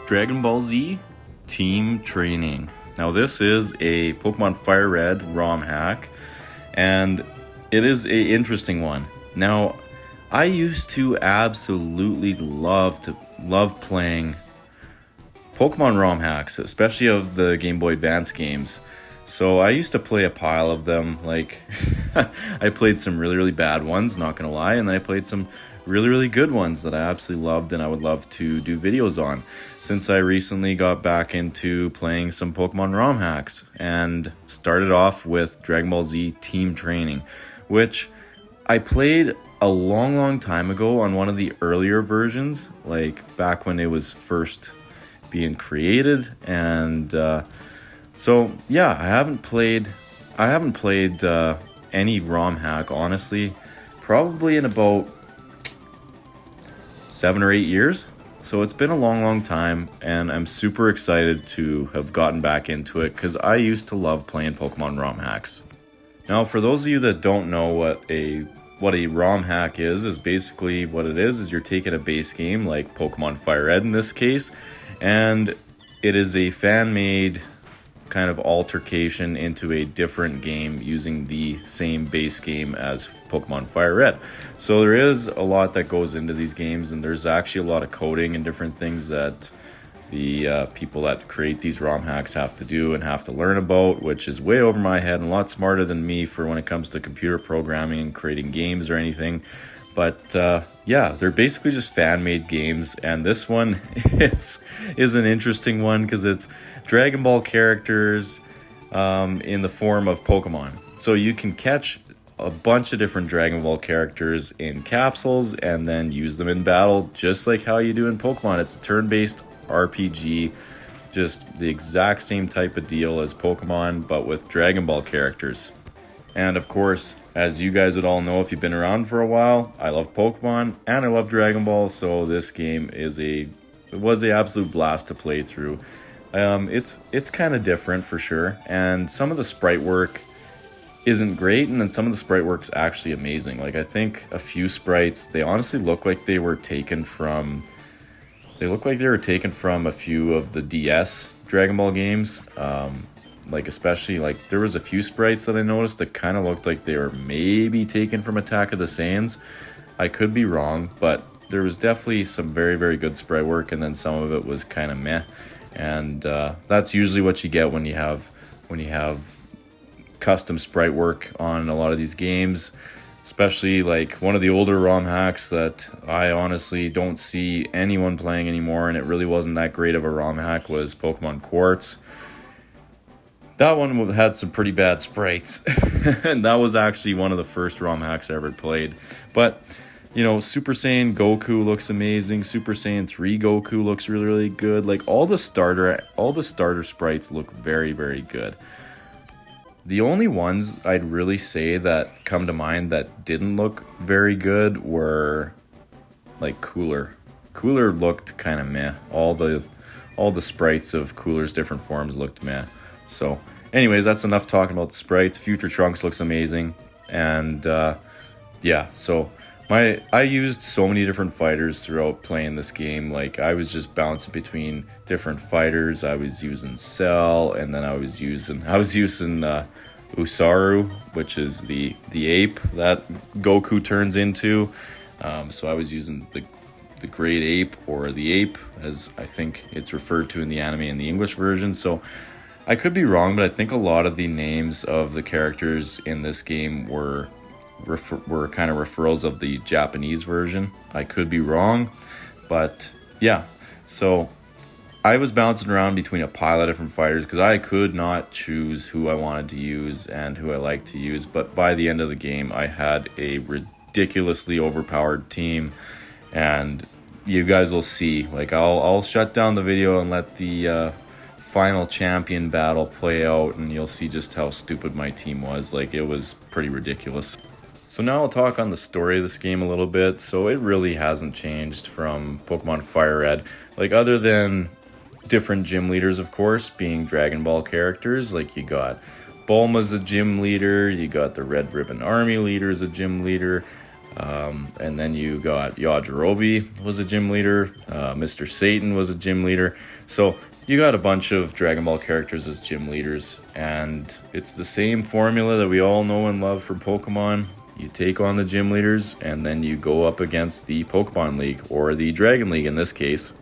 Dragon Ball Z Team Training. Now this is a Pokémon FireRed ROM hack, and it is a interesting one. Now, I used to absolutely love playing Pokemon ROM hacks, especially of the Game Boy Advance games. So I used to play a pile of them. Like, I played some really bad ones, not gonna lie, and then I played some really good ones that I absolutely loved and I would love to do videos on, since I recently got back into playing some Pokemon ROM hacks and started off with Dragon Ball Z Team Training, which I played a long time ago on one of the earlier versions, like back when it was first being created. And so yeah, I haven't played any ROM hack, honestly, probably in about 7 or 8 years. So it's been a long time, and I'm super excited to have gotten back into it because I used to love playing Pokemon ROM hacks. Now, for those of you that don't know what a ROM hack is basically what it is you're taking a base game like Pokemon FireRed in this case, and it is a fan-made kind of altercation into a different game using the same base game as Pokemon FireRed. So there is a lot that goes into these games, and there's actually a lot of coding and different things that the people that create these ROM hacks have to do and have to learn about, which is way over my head and a lot smarter than me for when it comes to computer programming and creating games or anything. But yeah, they're basically just fan-made games, and this one is an interesting one because it's Dragon Ball characters in the form of Pokemon. So you can catch a bunch of different Dragon Ball characters in capsules and then use them in battle, just like how you do in Pokemon. It's a turn-based RPG, just the exact same type of deal as Pokemon, but with Dragon Ball characters. And of course, as you guys would all know if you've been around for a while, I love Pokemon and I love Dragon Ball, so this game was an absolute blast to play through. It's kind of different for sure, and some of the sprite work isn't great, and then some of the sprite work's actually amazing. Like, I think a few sprites, they honestly look like they were taken from a few of the DS Dragon Ball games. Like, especially, like, there was a few sprites that I noticed that kind of looked like they were maybe taken from Attack of the Saiyans. I could be wrong, but there was definitely some very good sprite work, and then some of it was kind of meh. And that's usually what you get when you have custom sprite work on a lot of these games, especially like one of the older ROM hacks that I honestly don't see anyone playing anymore, and it really wasn't that great of a ROM hack, was Pokemon Quartz. That one had some pretty bad sprites, and that was actually one of the first ROM hacks I ever played. But, you know, Super Saiyan Goku looks amazing. Super Saiyan 3 Goku looks really good. Like, all the starter sprites look very good. The only ones I'd really say that come to mind that didn't look very good were like Cooler. Cooler looked kind of meh. All the sprites of Cooler's different forms looked meh. So anyways, that's enough talking about the sprites. Future Trunks looks amazing. And yeah, so I used so many different fighters throughout playing this game. Like, I was just bouncing between different fighters. I was using Cell, and then I was using Usaru, which is the ape that Goku turns into. So I was using the great ape, or the ape, as I think it's referred to in the anime and the English version. So I could be wrong, but I think a lot of the names of the characters in this game were kind of referrals of the Japanese version. I could be wrong, but yeah. So I was bouncing around between a pile of different fighters because I could not choose who I wanted to use and who I liked to use. But by the end of the game, I had a ridiculously overpowered team, and you guys will see. Like, I'll shut down the video and let the final champion battle play out, and you'll see just how stupid my team was. Like, it was pretty ridiculous. So now I'll talk on the story of this game a little bit. So it really hasn't changed from Pokemon FireRed. Like, other than different gym leaders, of course, being Dragon Ball characters. Like, you got Bulma's a gym leader, you got the Red Ribbon Army leader as a gym leader, And then you got Yajirobe was a gym leader. Mr. Satan was a gym leader. So you got a bunch of Dragon Ball characters as gym leaders. And it's the same formula that we all know and love for Pokemon. You take on the gym leaders, and then you go up against the Pokemon League, or the Dragon League in this case.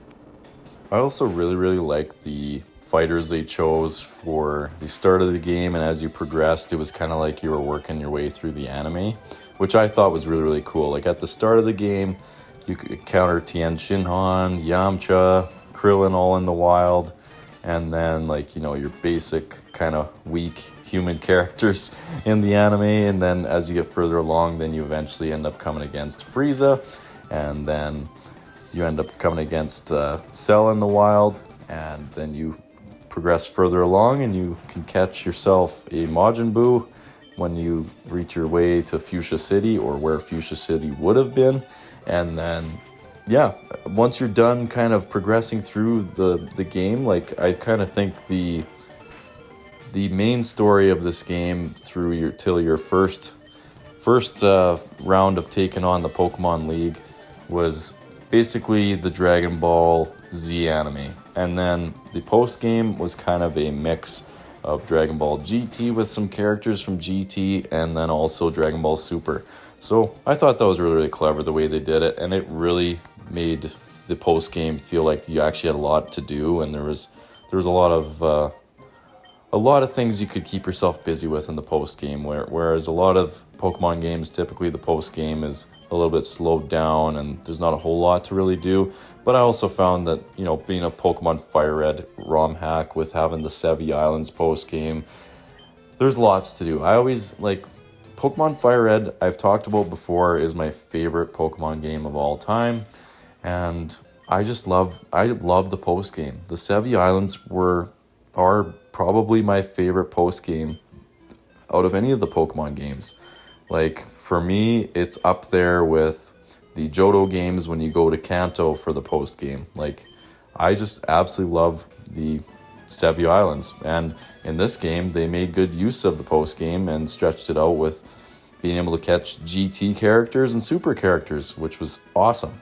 I also really like the fighters they chose for the start of the game, and as you progressed, it was kind of like you were working your way through the anime, which I thought was really cool. Like at the start of the game, you could encounter Tien Shinhan, Yamcha, Krillin all in the wild, and then like, you know, your basic kind of weak human characters in the anime. And then as you get further along, then you eventually end up coming against Frieza, and then you end up coming against Cell in the wild, and then you progress further along and you can catch yourself a Majin Buu when you reach your way to Fuchsia City, or where Fuchsia City would have been. And then yeah, once you're done kind of progressing through the game, like I kind of think the main story of this game through your first round of taking on the Pokemon League was basically the Dragon Ball Z anime. And then the post game was kind of a mix of Dragon Ball GT with some characters from GT, and then also Dragon Ball Super. So I thought that was really clever the way they did it, and it really made the post game feel like you actually had a lot to do, and there was a lot of things you could keep yourself busy with in the post game, whereas a lot of Pokemon games, typically the post game is a little bit slowed down and there's not a whole lot to really do. But I also found that, you know, being a Pokemon FireRed ROM hack with having the Sevi Islands post game, there's lots to do. I always like Pokemon FireRed, I've talked about before, is my favorite Pokemon game of all time, and I love the post game. The Sevi Islands are probably my favorite post game out of any of the Pokemon games. Like for me, it's up there with the Johto games when you go to Kanto for the post game. Like I just absolutely love the Sevi Islands, and in this game they made good use of the post game and stretched it out with being able to catch GT characters and super characters, which was awesome.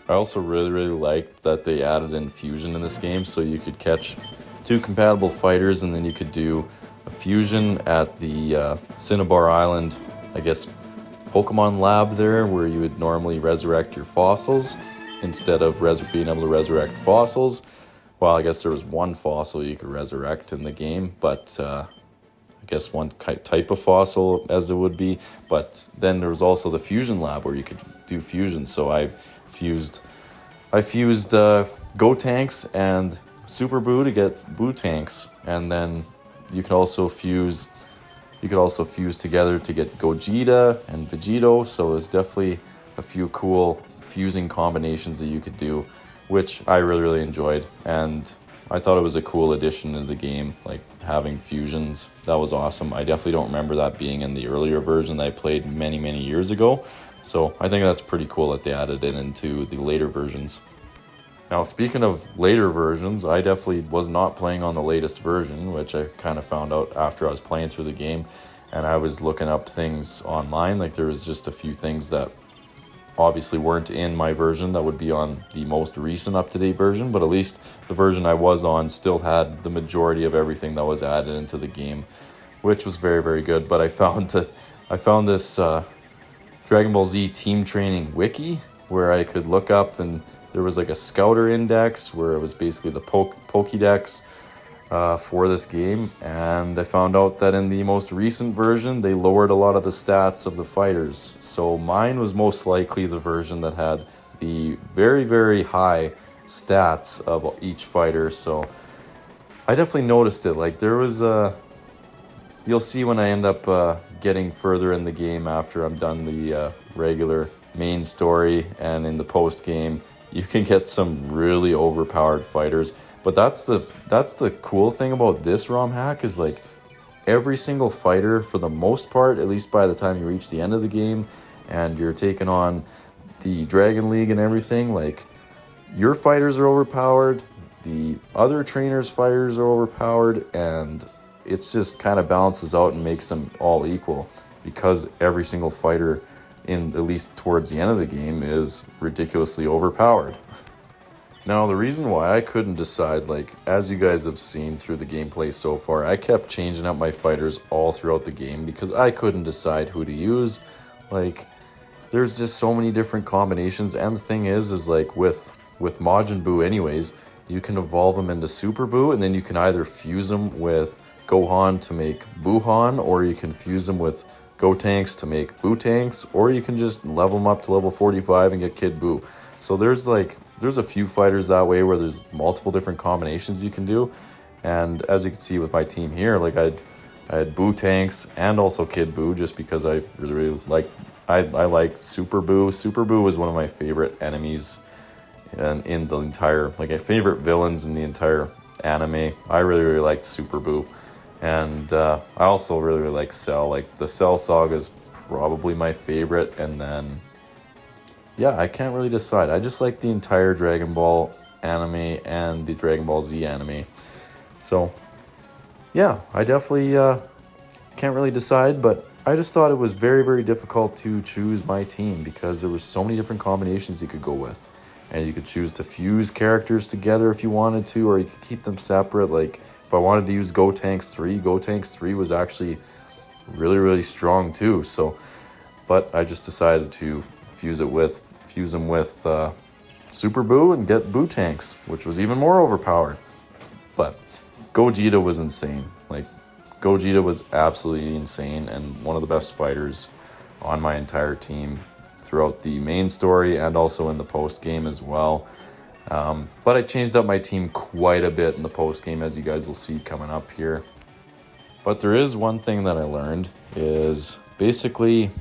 I also really liked that they added in fusion in this game, so you could catch two compatible fighters, and then you could do a fusion at the Cinnabar Island, I guess, Pokemon lab there, where you would normally resurrect your fossils instead of being able to resurrect fossils. Well, I guess there was one fossil you could resurrect in the game, but I guess one type of fossil as it would be. But then there was also the fusion lab where you could do fusion. So I fused Gotenks and Super Boo to get Boo Tanks, and then you could also fuse together to get Gogeta and Vegito. So there's definitely a few cool fusing combinations that you could do, which I really enjoyed, and I thought it was a cool addition to the game, like having fusions. That was awesome. I definitely don't remember that being in the earlier version that I played many years ago, so I think that's pretty cool that they added it into the later versions. Now, speaking of later versions, I definitely was not playing on the latest version, which I kind of found out after I was playing through the game, and I was looking up things online. Like there was just a few things that obviously weren't in my version that would be on the most recent up-to-date version, but at least the version I was on still had the majority of everything that was added into the game, which was very good. But I found this Dragon Ball Z team training wiki where I could look up, and there was like a scouter index where it was basically the Pokédex for this game, and I found out that in the most recent version they lowered a lot of the stats of the fighters. So mine was most likely the version that had the very high stats of each fighter. So I definitely noticed it. Like there was you'll see when I end up getting further in the game after I'm done the regular main story, and in the post game you can get some really overpowered fighters. But that's the cool thing about this ROM hack, is like every single fighter, for the most part, at least by the time you reach the end of the game and you're taking on the Dragon League and everything, like your fighters are overpowered, the other trainers' fighters are overpowered, and it's just kind of balances out and makes them all equal, because every single fighter in at least towards the end of the game, is ridiculously overpowered. Now, the reason why I couldn't decide, like, as you guys have seen through the gameplay so far, I kept changing up my fighters all throughout the game because I couldn't decide who to use. Like, there's just so many different combinations, and the thing is like, with Majin Buu anyways, you can evolve them into Super Buu, and then you can either fuse them with Gohan to make Buuhan, or you can fuse them with Gotenks to make Bootanks, or you can just level them up to level 45 and get Kid Buu. So there's a few fighters that way where there's multiple different combinations you can do. And as you can see with my team here, like I had Bootanks and also Kid Buu, just because I really like, I like Super Buu. Super Buu was one of my favorite enemies in the entire, like, my favorite villains in the entire anime. I really liked Super Buu. And I also really like Cell. Like, the Cell saga is probably my favorite. And then, yeah, I can't really decide. I just like the entire Dragon Ball anime and the Dragon Ball Z anime. So, yeah, I definitely can't really decide, but I just thought it was very, very difficult to choose my team because there were so many different combinations you could go with. And you could choose to fuse characters together if you wanted to, or you could keep them separate. Like, if I wanted to use Gotenks 3 was actually really, really strong too. So, but I just decided to fuse them with Super Buu and get Bootanks, which was even more overpowered. But Gogeta was insane. Like, Gogeta was absolutely insane and one of the best fighters on my entire team throughout the main story and also in the post game as well. But I changed up my team quite a bit in the post game, as you guys will see coming up here. But there is one thing that I learned, is basically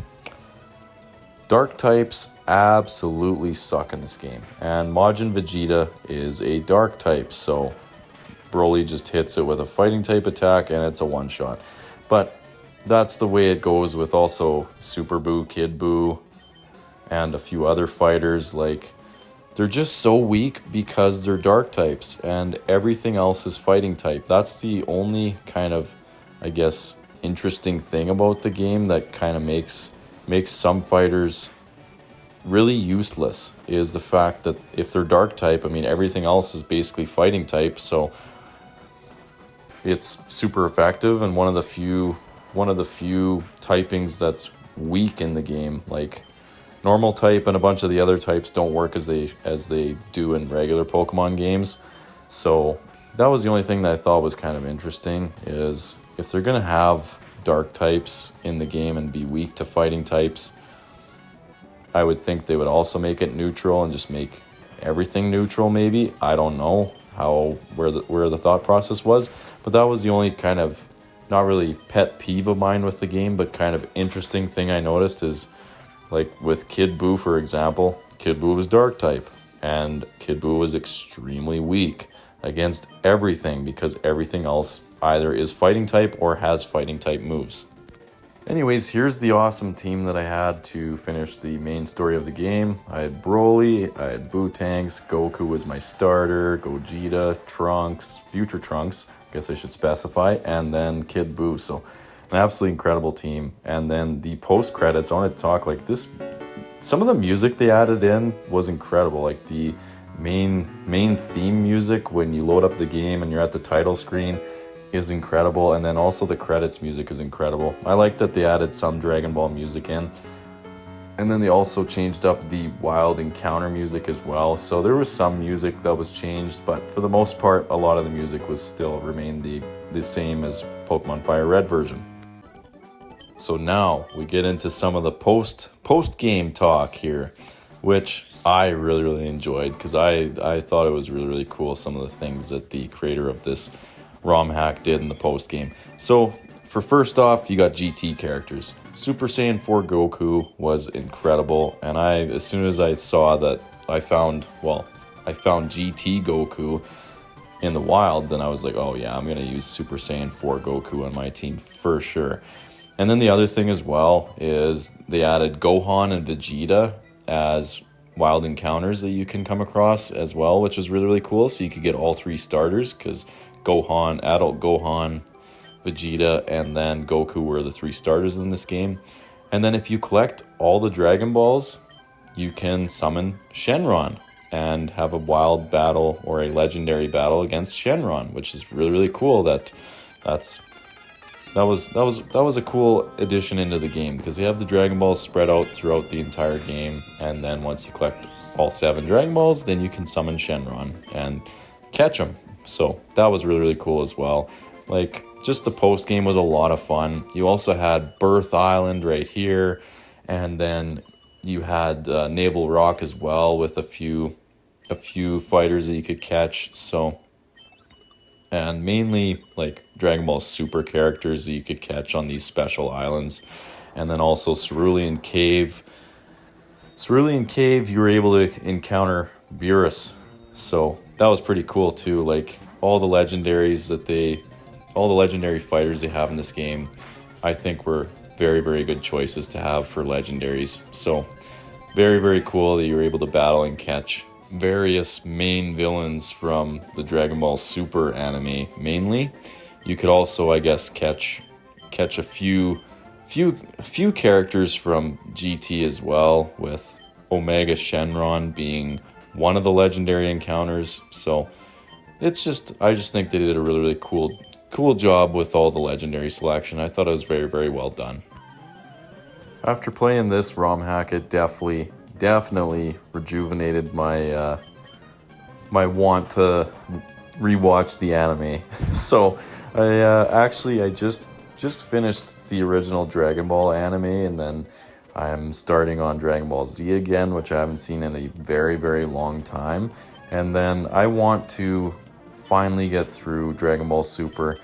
dark types absolutely suck in this game. And Majin Vegeta is a dark type, so Broly just hits it with a fighting type attack and it's a one-shot. But that's the way it goes with also Super Buu, Kid Buu, and a few other fighters. Like, they're just so weak because they're dark types and everything else is fighting type. That's the only kind of, I guess, interesting thing about the game that kind of makes some fighters really useless, is the fact that if they're dark type, I mean, everything else is basically fighting type, so it's super effective and one of the few typings that's weak in the game. Like, normal type and a bunch of the other types don't work as they do in regular Pokemon games. So that was the only thing that I thought was kind of interesting, is if they're going to have dark types in the game and be weak to fighting types, I would think they would also make it neutral and just make everything neutral maybe. I don't know where the thought process was, but that was the only kind of, not really pet peeve of mine with the game, but kind of interesting thing I noticed is, like, with Kid Buu, for example, Kid Buu was dark type, and Kid Buu was extremely weak against everything because everything else either is fighting type or has fighting type moves. Anyways, here's the awesome team that I had to finish the main story of the game. I had Broly, I had Bootanks, Goku was my starter, Gogeta, Trunks, Future Trunks, I guess I should specify, and then Kid Buu. So an absolutely incredible team. And then the post credits, I wanted to talk, like, this, some of the music they added in was incredible. Like, the main theme music when you load up the game and you're at the title screen is incredible, and then also the credits music is incredible. I like that they added some Dragon Ball music in, and then they also changed up the wild encounter music as well. So there was some music that was changed, but for the most part, a lot of the music was still remained the same as Pokemon FireRed version. So now we get into some of the post-game talk here, which I really, really enjoyed, because I thought it was really, really cool, some of the things that the creator of this ROM hack did in the post-game. So, for first off, you got GT characters. Super Saiyan 4 Goku was incredible, and as soon as I saw that I found GT Goku in the wild, then I was like, oh yeah, I'm going to use Super Saiyan 4 Goku on my team for sure. And then the other thing as well is they added Gohan and Vegeta as wild encounters that you can come across as well, which is really, really cool. So you could get all three starters, because Gohan, adult Gohan, Vegeta, and then Goku were the three starters in this game. And then if you collect all the Dragon Balls, you can summon Shenron and have a wild battle or a legendary battle against Shenron, which is really, really cool. That was a cool addition into the game, because you have the Dragon Balls spread out throughout the entire game, and then once you collect all 7 Dragon Balls, then you can summon Shenron and catch him. So that was really, really cool as well. Like, just the post game was a lot of fun. You also had Birth Island right here, and then you had Naval Rock as well, with a few fighters that you could catch. So, and mainly like Dragon Ball Super characters that you could catch on these special islands. And then also Cerulean Cave. Cerulean Cave, you were able to encounter Beerus. So that was pretty cool too. Like, all the legendary fighters they have in this game, I think were very, very good choices to have for legendaries. So very, very cool that you were able to battle and catch various main villains from the Dragon Ball Super anime mainly. You could also, I guess, catch a few characters from GT as well, with Omega Shenron being one of the legendary encounters. So I just think they did a really, really cool job with all the legendary selection. I thought it was very, very well done. After playing this ROM hack, it definitely rejuvenated my my want to rewatch the anime. So I just finished the original Dragon Ball anime, and then I'm starting on Dragon Ball Z again, which I haven't seen in a very, very long time. And then I want to finally get through Dragon Ball Super.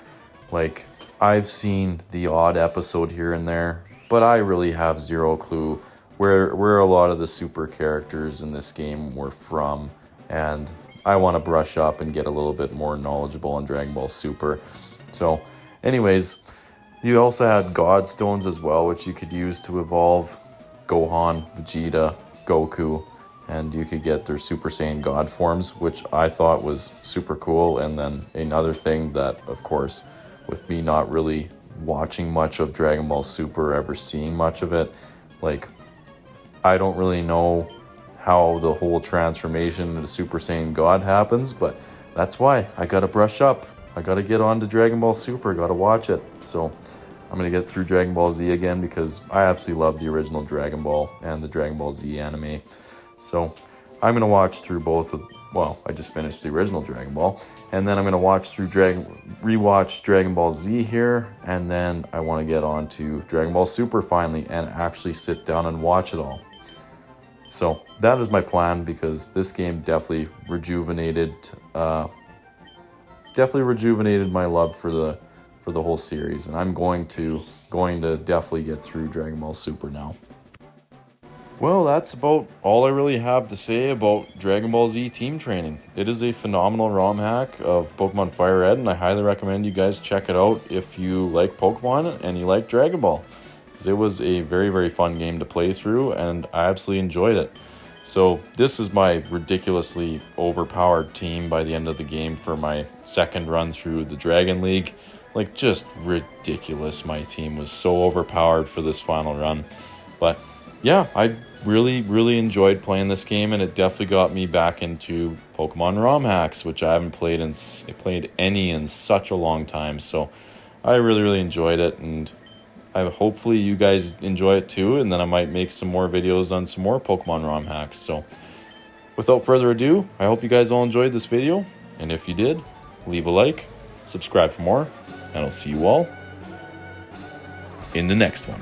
Like, I've seen the odd episode here and there, but I really have zero clue where a lot of the super characters in this game were from, and I want to brush up and get a little bit more knowledgeable on Dragon Ball Super. So anyways, you also had God Stones as well, which you could use to evolve Gohan, Vegeta, Goku, and you could get their Super Saiyan God forms, which I thought was super cool. And then another thing that, of course, with me not really watching much of Dragon Ball Super, ever seeing much of it, like, I don't really know how the whole transformation into Super Saiyan God happens, but that's why I gotta brush up. I gotta get on to Dragon Ball Super, gotta watch it. So I'm gonna get through Dragon Ball Z again, because I absolutely love the original Dragon Ball and the Dragon Ball Z anime. So I'm gonna watch through both of, well, I just finished the original Dragon Ball, and then I'm gonna rewatch Dragon Ball Z here, and then I want to get on to Dragon Ball Super finally and actually sit down and watch it all. So that is my plan, because this game definitely rejuvenated my love for the whole series, and I'm going to definitely get through Dragon Ball Super now. Well, that's about all I really have to say about Dragon Ball Z Team Training. It is a phenomenal ROM hack of Pokémon FireRed, and I highly recommend you guys check it out if you like Pokemon and you like Dragon Ball. Because it was a very, very fun game to play through, and I absolutely enjoyed it. So this is my ridiculously overpowered team by the end of the game for my second run through the Dragon League. Like, just ridiculous. My team was so overpowered for this final run. But yeah, I really, really enjoyed playing this game, and it definitely got me back into Pokemon ROM hacks, which I haven't played any in such a long time. So I really, really enjoyed it, and hopefully you guys enjoy it too, and then I might make some more videos on some more Pokemon ROM hacks. So without further ado, I hope you guys all enjoyed this video, and if you did, leave a like, subscribe for more, and I'll see you all in the next one.